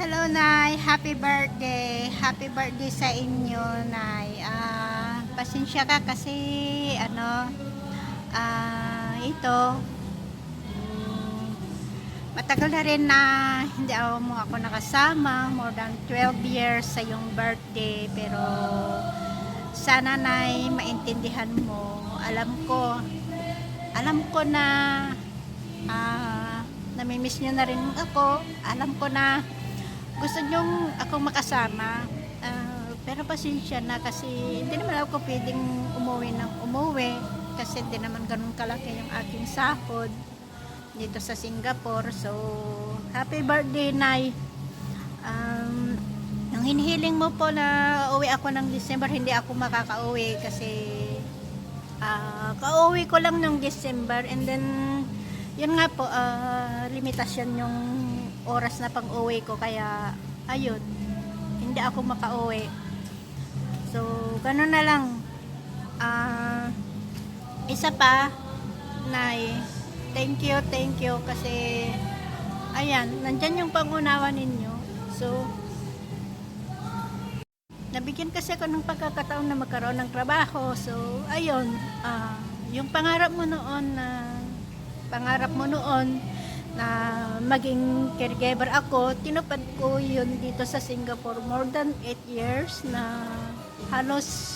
Hello, Nay. Happy birthday. Happy birthday sa inyo, Nay. Pasensya ka kasi, ito, matagal na rin na hindi ako nakasama. More than 12 years sa yung birthday. Pero, sana, Nay, maintindihan mo. Alam ko na, namimiss nyo na rin ako. Alam ko na, gusto nyong akong makasama, pero pasensya na kasi hindi naman ako pwedeng umuwi kasi hindi naman ganun kalaki yung aking sahod dito sa Singapore. So happy birthday, Nay. Nang hinihiling mo po na uwi ako ng December, hindi ako makakauwi kasi kauwi ko lang ng December, and then yun nga po, limitasyon yung oras na pag-uwi ko, kaya ayun, hindi ako makauwi. So ganun na lang. Isa pa, Nay, thank you kasi ayan, nandyan yung pangunawa ninyo. So nabigyan kasi ako ng pagkakataon na magkaroon ng trabaho. So ayun, yung pangarap mo noon na maging caregiver ako, tinupad ko yun dito sa Singapore. More than 8 years na halos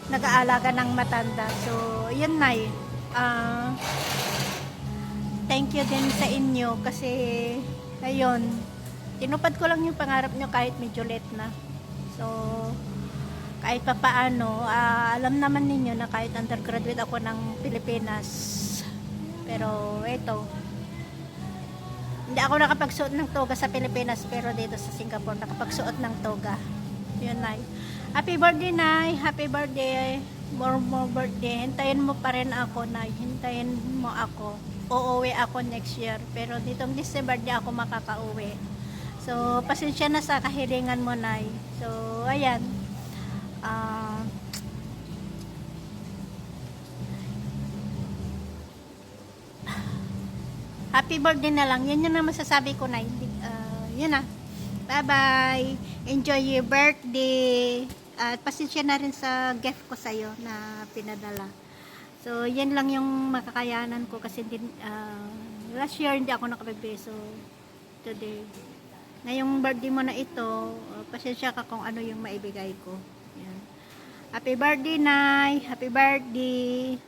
nag-aalaga ng matanda. So yun, Nay, thank you din sa inyo kasi ayun, tinupad ko lang yung pangarap nyo kahit medyo late na. So kahit pa paano, alam naman ninyo na kahit undergraduate ako ng Pilipinas, pero ito, hindi ako nakapagsuot ng toga sa Pilipinas, pero dito sa Singapore nakapagsuot ng toga. Yun, Nay. Happy birthday, Nay. Happy birthday. More birthday. Hintayin mo pa rin ako, Nay. Hintayin mo ako. Uuwi ako next year, pero ditong December di ako makakauwi. So pasensya na sa kahilingan mo, Nay. So ayan, happy birthday na lang. Yan yung na masasabi ko, Nay. Yun na. Bye-bye. Enjoy your birthday. At pasensya na rin sa gift ko sa'yo na pinadala. So, yan lang yung makakayanan ko kasi last year hindi ako nakabigay. So, today. Ngayong birthday mo na ito, pasensya ka kung ano yung maibigay ko. Yan. Happy birthday, Nay. Happy birthday.